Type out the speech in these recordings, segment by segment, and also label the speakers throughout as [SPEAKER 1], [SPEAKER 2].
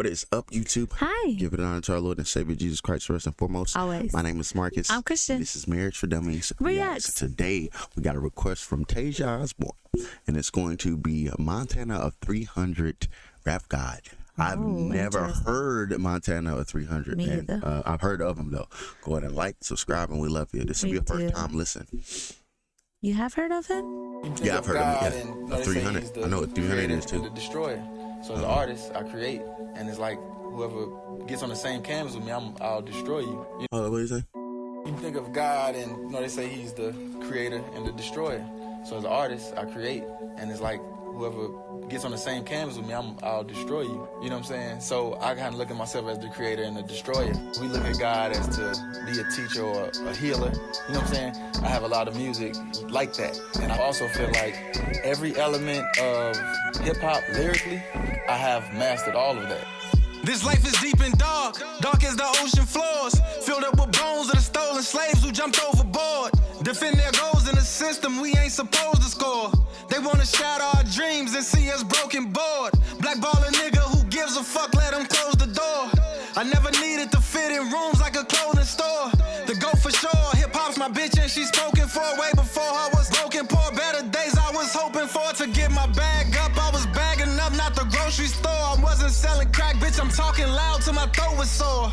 [SPEAKER 1] What is up, YouTube?
[SPEAKER 2] Hi.
[SPEAKER 1] Give it honor to our Lord and Savior Jesus Christ first and foremost.
[SPEAKER 2] Always.
[SPEAKER 1] My name is Marcus.
[SPEAKER 2] I'm Christian.
[SPEAKER 1] This is Marriage for Dummies.
[SPEAKER 2] Reacts.
[SPEAKER 1] Today, we got a request from Tasia Osborne, and it's going to be Montana of 300 Rap God. I've never heard Montana of 300.
[SPEAKER 2] Me
[SPEAKER 1] and I've heard of him, though. Go ahead and like, subscribe, and we love you. This will be your first time listen.
[SPEAKER 2] You have heard of him?
[SPEAKER 1] Yeah, I've heard of him. Yeah. 300. I know what 300 is, too.
[SPEAKER 3] The destroyer. So as an artist, I create, and it's like whoever gets on the same canvas with me, I'll destroy you.
[SPEAKER 1] Oh, what do you say?
[SPEAKER 3] You think of God, and they say He's the creator and the destroyer. So as an artist, I create, and it's like whoever gets on the same canvas with me, I'll destroy you. You know what I'm saying? So I kind of look at myself as the creator and the destroyer. We look at God as to be a teacher or a healer. You know what I'm saying? I have a lot of music like that. And I also feel like every element of hip-hop lyrically, I have mastered all of that.
[SPEAKER 4] This life is deep and dark, dark as the ocean floors, filled up with bones of the stolen slaves who jumped overboard. Defend their goals in a system we ain't supposed to score. They wanna shatter our dreams and see us broken bored. Blackball a nigga who gives a fuck, let him close the door. I never needed to fit in rooms like a clothing store. The GOAT for sure, hip-hop's my bitch and she's spoken for way before I was broken poor. Better days I was hoping for to get my bag up. I was bagging up, not the grocery store. I wasn't selling crack, bitch, I'm talking loud till my throat was sore.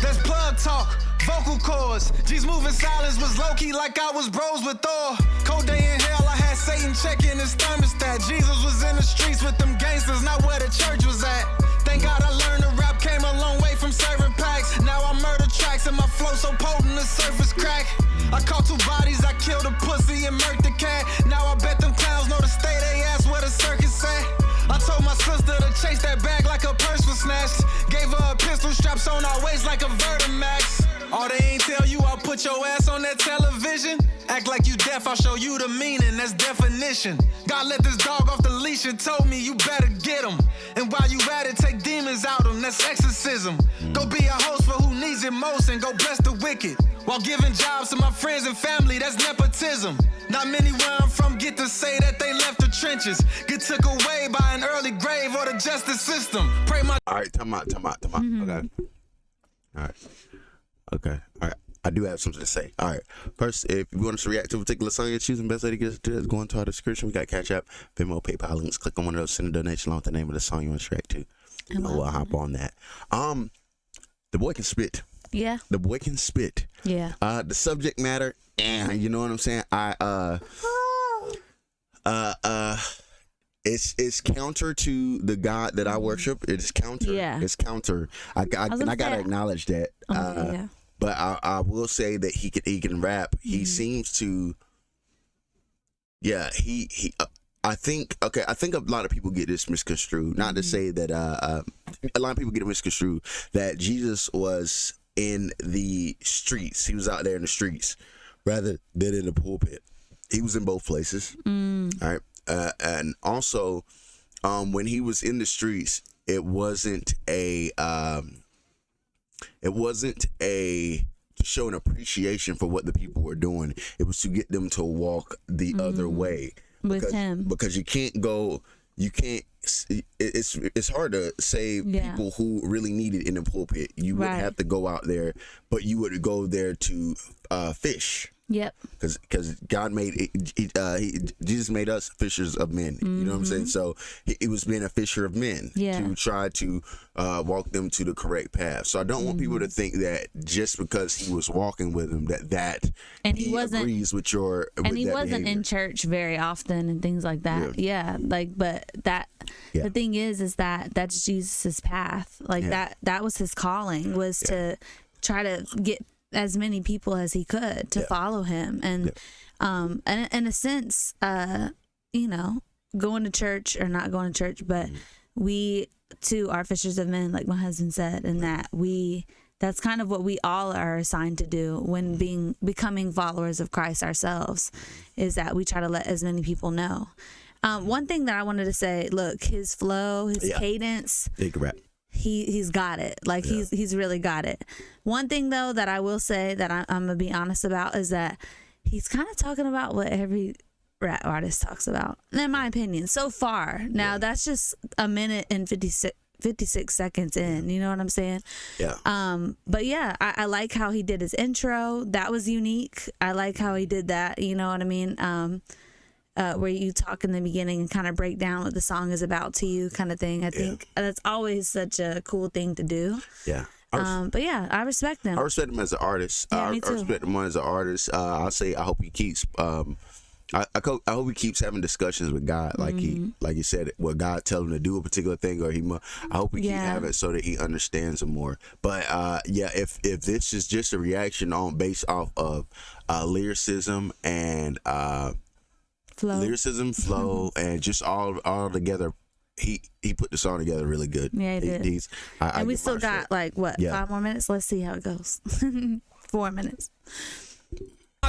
[SPEAKER 4] There's plug talk, vocal cords. G's moving silence was low-key like I was bros with Thor. Cold day in hell, I had Satan checking his thermostat. Jesus was in the streets with them gangsters, not where the church was at. Thank God I learned to rap, came a long way from serving packs. Now I murder tracks and my flow so potent the surface crack. I caught 2 bodies, I killed a pussy and murked the cat. Now I bet them clowns know to stay they ass where the circus at. I told my sister to chase that bag like a purse was snatched. Gave her a pistol, straps on our waist like a Vertimax. Oh, they ain't tell you I'll put your ass on that television? Act like you deaf, I'll show you the meaning, that's definition. God let this dog off the leash and told me you better get him. And while you at it, take demons out him, that's exorcism. Go be a host for who needs it most and go bless the wicked. While giving jobs to my friends and family, that's nepotism. Not many where I'm from get to say that they left the trenches. Get took away by an early grave or the justice system. Pray my...
[SPEAKER 1] All right, time out. Okay. All right. Okay. All right. I do have something to say. All right. First, if you want us to react to a particular song you're choosing, best way to get us to do it is go into our description. We got Cash App, Venmo, PayPal links. Click on one of those, send a donation along with the name of the song you want to react to. And we'll hop on that. The boy can spit.
[SPEAKER 2] Yeah.
[SPEAKER 1] The boy can spit.
[SPEAKER 2] Yeah.
[SPEAKER 1] The subject matter, you know what I'm saying? It's counter to the God that I worship. It's counter.
[SPEAKER 2] Yeah.
[SPEAKER 1] It's counter. I gotta acknowledge that.
[SPEAKER 2] Yeah.
[SPEAKER 1] But I will say that he can rap. He seems to. Yeah. I think a lot of people get this misconstrued. Not to say that a lot of people get it misconstrued that Jesus was in the streets. He was out there in the streets rather than in the pulpit. He was in both places. All right. And also, when he was in the streets, it wasn't to show an appreciation for what the people were doing. It was to get them to walk the other way
[SPEAKER 2] with him,
[SPEAKER 1] because you can't go. You can't. It's hard to save people who really need it in the pulpit. You would have to go out there, but you would go there to fish.
[SPEAKER 2] Yep.
[SPEAKER 1] Because God made Jesus made us fishers of men. You know what I'm saying? So it was being a fisher of men to try to walk them to the correct path. So I don't want people to think that just because he was walking with them that
[SPEAKER 2] and he wasn't
[SPEAKER 1] agrees with your
[SPEAKER 2] and he wasn't
[SPEAKER 1] behavior.
[SPEAKER 2] in church very often and things like that. But the thing is that that's Jesus's path. Like that was his calling, was to try to get as many people as he could to follow him, and in a sense, going to church or not going to church, but we too are fishers of men, like my husband said, and that's kind of what we all are assigned to do when becoming followers of Christ ourselves, is that we try to let as many people know. One thing that I wanted to say, look, his flow, his cadence,
[SPEAKER 1] he can rap.
[SPEAKER 2] He's got it. Like he's really got it. One thing though that I will say that I'm gonna be honest about is that he's kind of talking about what every rap artist talks about, in my opinion, so far. Now that's just a minute and 56 seconds in, you know what I'm saying?
[SPEAKER 1] Yeah.
[SPEAKER 2] But yeah, I like how he did his intro. That was unique. I like how he did that, you know what I mean? Where you talk in the beginning and kind of break down what the song is about to you, kind of thing. I think that's always such a cool thing to do.
[SPEAKER 1] Yeah.
[SPEAKER 2] But yeah, I respect him.
[SPEAKER 1] I respect him as an artist.
[SPEAKER 2] Yeah, me
[SPEAKER 1] I
[SPEAKER 2] too.
[SPEAKER 1] respect him as an artist. I'll say I hope he keeps. I hope he keeps having discussions with God, like he said, what God tell him to do a particular thing, or I hope he keep having it so that he understands him more. But if this is just a reaction based off of lyricism and flow, and just all together. He put the song together really good.
[SPEAKER 2] Yeah, he did. And we still got like 5 more minutes. Let's see how it goes. 4 minutes.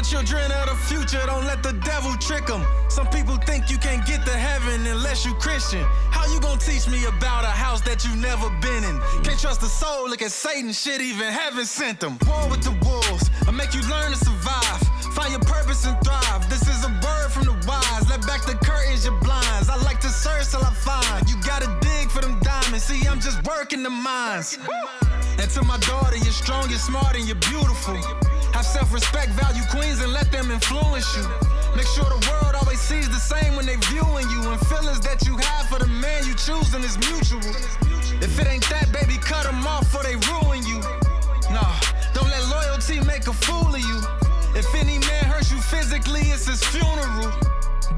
[SPEAKER 4] Children of the future, don't let the devil trick them. Some people think you can't get to heaven unless you Christian. How you gonna teach me about a house that you never been in? Can't trust the soul, look at Satan, shit, even heaven sent them. War with the wolves, I make you learn to survive. Find your purpose and thrive. This is a word from the wise. Let back the curtains, your blinds. I like to search till I find. You gotta dig for them diamonds. See, I'm just working the mines. And to my daughter, you're strong, you're smart, and you're beautiful. Have self-respect, value queens, and let them influence you. Make sure the world always sees the same when they viewing you. And feelings that you have for the man you choosing is mutual. If it ain't that, baby, cut them off before they ruin you. Nah, don't let loyalty make a fool of you. If any man hurts you physically, it's his funeral.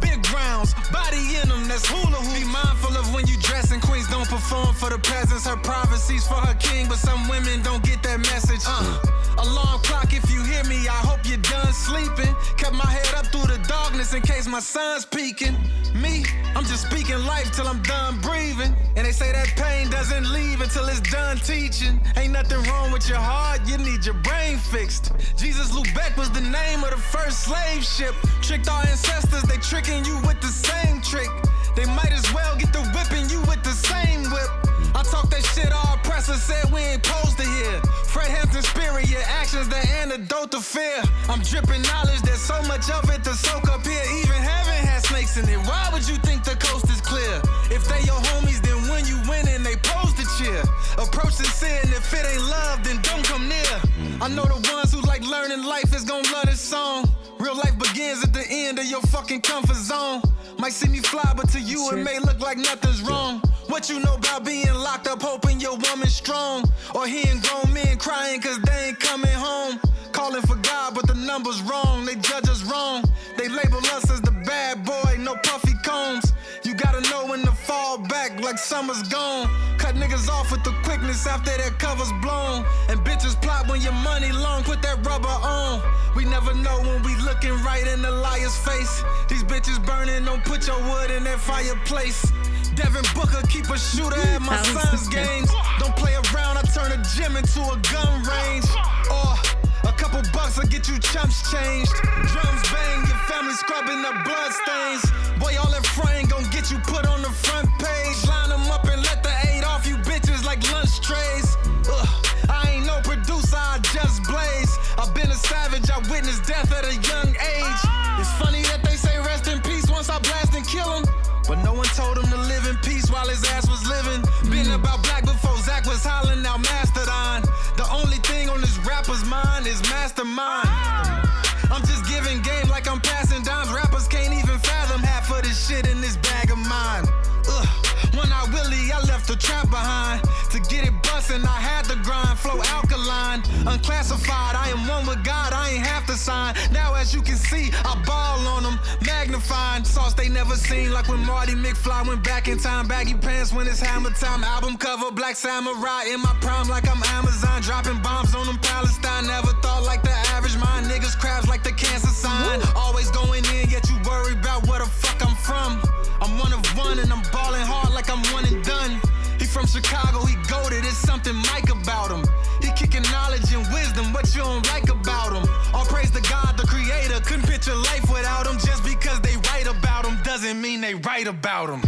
[SPEAKER 4] Big grounds, body in them, that's hula hoop. Be mindful of when you dress, and queens don't perform for the peasants. Her privacy's for her king, but some women don't get that message. Alarm clock, if you hear me, I hope you're done sleeping. Kept my head up through the darkness in case my son's peeking. Me, I'm just speaking life till I'm done breathing. And they say that pain doesn't leave until it's done teaching. Ain't nothing wrong with your heart, you need your brain fixed. Jesus Lubeck was the name of the first slave ship. Tricked our ancestors, they tricking you with the same trick. They might as well get the whipping you with the same whip. I talk that shit, our oppressor said we ain't supposed to hear. Fred Hampton spirit, your actions, the antidote to fear. I'm dripping knowledge, there's so much of it to soak up here. Even heaven has snakes in it. Why would you think the coast is clear? If they your homies, then when you winning, they pose to cheer. Approach the sin, if it ain't love, then don't come near. I know the ones who like learning life is gon' love this song. Real life begins at the end of your fucking comfort zone. Might see me fly, but to you it may look like nothing's wrong. What you know about being locked up, hoping your woman's strong? Or hearing grown men crying cause they ain't coming home? Calling for God, but the number's wrong. They judge us wrong. They label us as the bad boy, no puffy combs. You gotta know when to fall back like summer's gone. Cut niggas off with the quickness after their cover's blown. And bitches plot when your money long, put that rubber on. We never know when we looking right in the liar's face. These bitches burning, don't put your wood in that fireplace. Devin Booker, keep a shooter at my son's games. Don't play around, I turn a gym into a gun range. Or a couple bucks will get you chumps changed. Drums bang, your family scrubbing up blood stains. Boy, all that frying gon' get you put on the front page. Line them up and let the 8 off you bitches like lunch trays. I ain't no producer, I just blaze. I've been a savage, I witnessed death at a young age. It's funny that they say rest in peace once I blast and kill him. But no one told him to live in peace while his ass was living. Been about black before Zach was hollering out Mastodon. The only thing on this rapper's mind is mastermind. I'm just giving game like I'm passing dimes. Rappers can't even fathom half of this shit in this bag of mine. When I Willie, I left the trap behind. To get it bustin', I had to grind. Flow alkaline, unclassified. I am one with God, I ain't have to sign. Now as you can see, I ball on them, magnifying. Sauce they never seen, like when Marty McFly went back in time. Baggy pants when it's hammer time. Album cover, Black Samurai in my prime like I'm Amazon. Dropping bombs on them Palestine. Never thought like the average mind. Niggas crabs like the cancer sign. Always going in, yet you worry about where the fuck I'm from. I'm one of one and I'm balling hard like I'm one and done. He from Chicago, he goated, it's something Mike about him. He kicking knowledge and wisdom, what you don't like about him. All praise to God, the creator, couldn't picture life without him. Just because they write about him doesn't mean they right about him.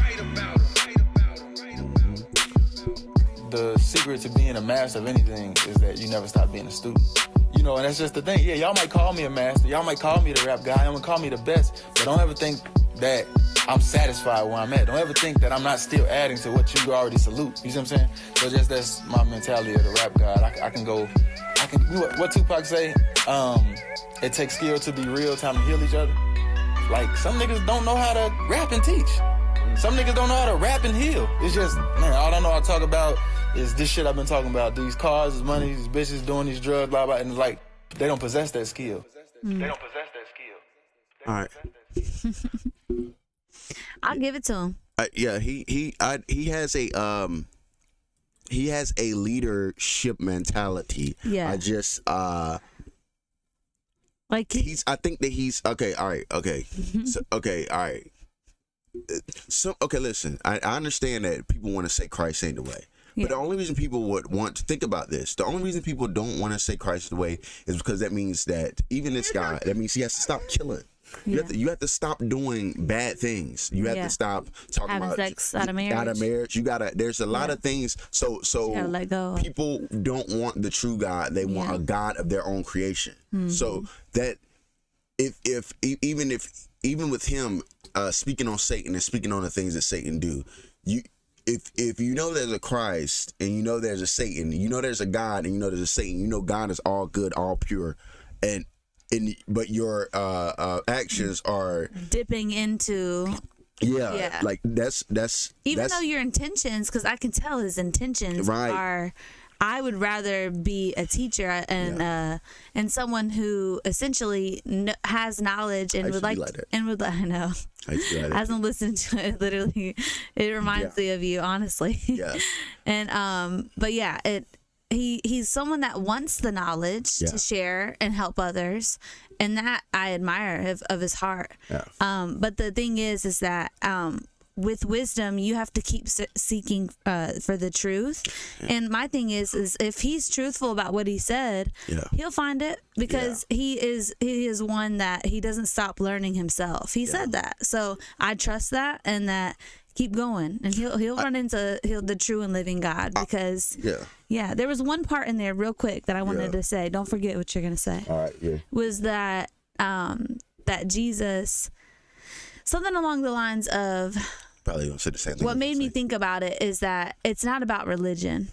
[SPEAKER 3] The secret to being a master of anything is that you never stop being a student. You know, and that's just the thing. Yeah, y'all might call me a master, y'all might call me the rap guy, y'all might call me the best, but don't ever think that I'm satisfied where I'm at. Don't ever think that I'm not still adding to what you already salute. You see what I'm saying? So just that's my mentality of the rap god. I can you know what Tupac say? It takes skill to be real, time to heal each other. Like, some niggas don't know how to rap and teach. Some niggas don't know how to rap and heal. It's just, man, all I know I talk about is this shit I've been talking about. These cars, this money, these bitches doing these drugs, blah, blah. And it's like, they don't possess that skill. They don't possess that skill.
[SPEAKER 1] All right.
[SPEAKER 2] I'll give it to him.
[SPEAKER 1] Yeah, he has a leadership mentality.
[SPEAKER 2] Yeah.
[SPEAKER 1] I just
[SPEAKER 2] Like
[SPEAKER 1] I think that he's okay. All right. Okay. So, okay. All right. So okay. Listen, I understand that people want to say Christ ain't the way.
[SPEAKER 2] Yeah.
[SPEAKER 1] But the only reason people would want to think about this, the only reason people don't want to say Christ the way is because that means that even this guy, that means he has to stop killing.
[SPEAKER 2] Yeah.
[SPEAKER 1] You have to stop doing bad things. You have to stop talking
[SPEAKER 2] having
[SPEAKER 1] about
[SPEAKER 2] sex out of marriage.
[SPEAKER 1] You gotta. There's a lot of things. So
[SPEAKER 2] gotta let go.
[SPEAKER 1] People don't want the true God. They want a God of their own creation. So that even with him speaking on Satan and speaking on the things that Satan do, if you know there's a Christ and you know there's a Satan, you know there's a God and you know there's a Satan, you know God is all good, all pure, but your actions are
[SPEAKER 2] dipping into
[SPEAKER 1] like that's
[SPEAKER 2] even though your intentions, because I can tell his intentions are, I would rather be a teacher and someone who essentially has knowledge and would like I know hasn't listened to it. Literally, it reminds me of you, honestly.
[SPEAKER 1] Yeah.
[SPEAKER 2] And but yeah, he's someone that wants the knowledge to share and help others, and that I admire of his heart.
[SPEAKER 1] Yeah.
[SPEAKER 2] But the thing is that with wisdom, you have to keep seeking for the truth. And my thing is if he's truthful about what he said, he'll find it, because he is one that he doesn't stop learning himself. He said that, so I trust that, and that keep going, and he'll run into the true and living God, because there was one part in there real quick that I wanted to say. Don't forget what you're gonna say.
[SPEAKER 1] All right.
[SPEAKER 2] Was that that Jesus, something along the lines of,
[SPEAKER 1] probably gonna say the same thing.
[SPEAKER 2] What made me think about it is that it's not about religion,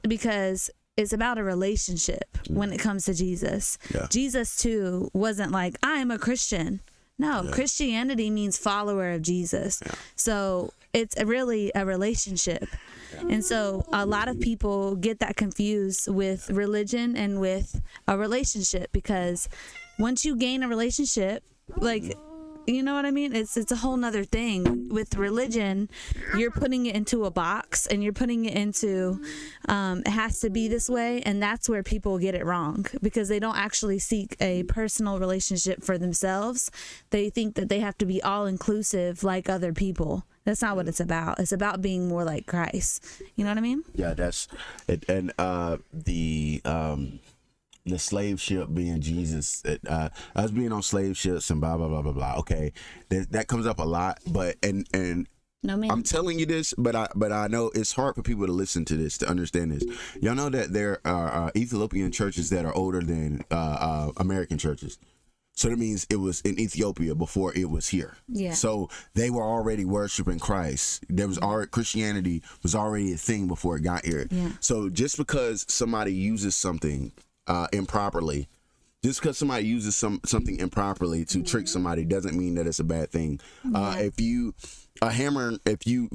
[SPEAKER 2] because it's about a relationship when it comes to Jesus. Jesus too wasn't like, I am a Christian. No, Christianity means follower of Jesus. So it's really a relationship. And so a lot of people get that confused with religion and with a relationship, because once you gain a relationship, like, you know what I mean? It's a whole nother thing. With religion, you're putting it into a box, and you're putting it into, it has to be this way. And that's where people get it wrong, because they don't actually seek a personal relationship for themselves. They think that they have to be all inclusive like other people. That's not what it's about. It's about being more like Christ. You know what I mean? Yeah,
[SPEAKER 1] that's it. And the slave ship being Jesus, us being on slave ships and blah blah blah blah blah. Okay, that comes up a lot, but and
[SPEAKER 2] no, man.
[SPEAKER 1] I'm telling you this, but I know it's hard for people to listen to this, to understand this. Y'all know that there are Ethiopian churches that are older than American churches. So that means it was in Ethiopia before it was here.
[SPEAKER 2] Yeah.
[SPEAKER 1] So they were already worshiping Christ. There was already, Christianity was already a thing before it got here.
[SPEAKER 2] Yeah.
[SPEAKER 1] So just because somebody uses something improperly, just because somebody uses something improperly to trick somebody, doesn't mean that it's a bad thing. If you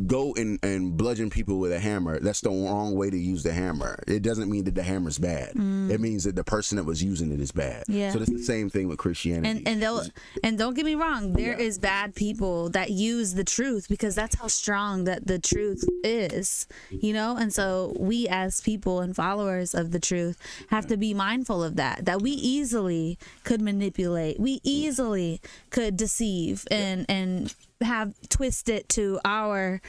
[SPEAKER 1] go and bludgeon people with a hammer, that's the wrong way to use the hammer. It doesn't mean that the hammer's bad. It means that the person that was using it is bad. So it's the same thing with Christianity.
[SPEAKER 2] And don't get me wrong, there is bad people that use the truth, because that's how strong that the truth is, you know. And so we as people and followers of the truth have to be mindful of that we easily could manipulate, we easily could deceive and have twist it to our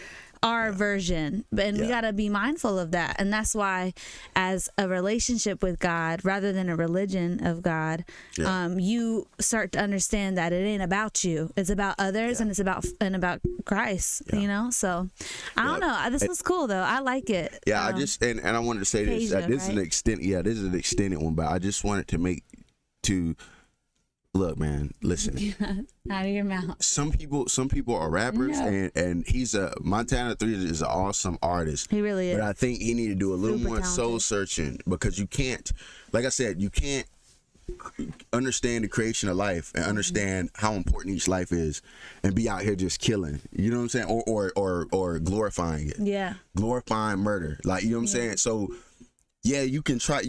[SPEAKER 2] version, and we got to be mindful of that. And that's why, as a relationship with God rather than a religion of God, you start to understand that it ain't about you, it's about others, and it's about Christ, you know. So I don't know, this was cool though, I like it.
[SPEAKER 1] I just and I wanted to say this,
[SPEAKER 2] Asia,
[SPEAKER 1] this is an extended one, but I just wanted to look, man, listen.
[SPEAKER 2] Out of your mouth.
[SPEAKER 1] Some people are rappers, and he's Montana 3 is an awesome artist.
[SPEAKER 2] He really is.
[SPEAKER 1] But I think he need to do a little
[SPEAKER 2] Super
[SPEAKER 1] more
[SPEAKER 2] talented.
[SPEAKER 1] soul searching, because you can't, like I said, you can't understand the creation of life and understand how important each life is and be out here just killing. You know what I'm saying? Or glorifying it.
[SPEAKER 2] Yeah.
[SPEAKER 1] Glorifying murder. Like, you know what I'm saying? So yeah, you can take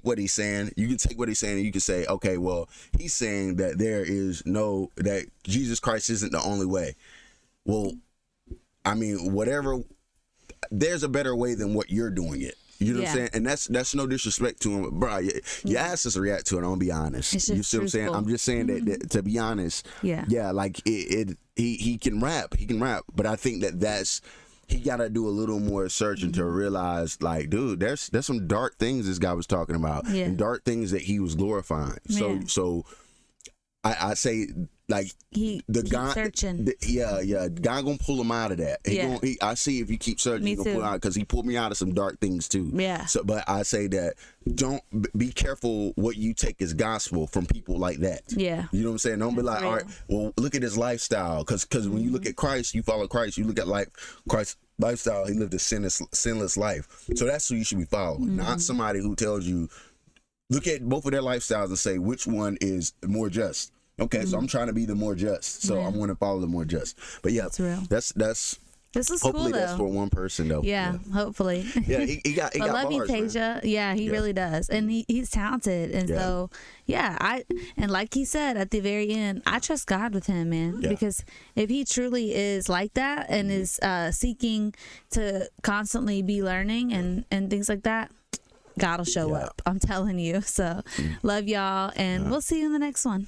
[SPEAKER 1] what he's saying. You can take what he's saying and you can say, okay, well, he's saying that that Jesus Christ isn't the only way. Well, I mean, whatever, there's a better way than what you're doing it. You know what I'm saying? And that's no disrespect to him, bro. You asked us to react to it. I'm gonna be honest.
[SPEAKER 2] It's just
[SPEAKER 1] You see what I'm saying?
[SPEAKER 2] truthful.
[SPEAKER 1] I'm just saying that to be honest.
[SPEAKER 2] Yeah.
[SPEAKER 1] Like he can rap. He can rap, but I think he gotta do a little more searching to realize, like, dude, there's some dark things this guy was talking about, and dark things that he was glorifying. So I say, like,
[SPEAKER 2] He
[SPEAKER 1] the
[SPEAKER 2] keep
[SPEAKER 1] guy,
[SPEAKER 2] searching.
[SPEAKER 1] God gonna pull him out of that. I see if you keep searching,
[SPEAKER 2] Me
[SPEAKER 1] he gonna
[SPEAKER 2] too.
[SPEAKER 1] pull out, because he pulled me out of some dark things too.
[SPEAKER 2] Yeah.
[SPEAKER 1] So, but I say that don't be careful what you take as gospel from people like that.
[SPEAKER 2] Yeah.
[SPEAKER 1] You know what I'm saying? Don't be like,
[SPEAKER 2] real.
[SPEAKER 1] all right, well, look at his lifestyle, because when you look at Christ, you follow Christ. You look at Christ's lifestyle. He lived a sinless life. So that's who you should be following, not somebody who tells you, look at both of their lifestyles and say which one is more just. Okay, so I'm trying to be the more just, so I'm going to follow the more just. But yeah,
[SPEAKER 2] That's real.
[SPEAKER 1] That's
[SPEAKER 2] This is
[SPEAKER 1] hopefully
[SPEAKER 2] cool, though.
[SPEAKER 1] that's for one person though.
[SPEAKER 2] Yeah, hopefully.
[SPEAKER 1] Yeah, he got
[SPEAKER 2] I love you,
[SPEAKER 1] bars, man.
[SPEAKER 2] Tasia. Yeah, he really does, and he's talented. And so, and like he said at the very end, I trust God with him, man, because if he truly is like that and is seeking to constantly be learning and things like that, God will show up. I'm telling you. So, love y'all, and we'll see you in the next one.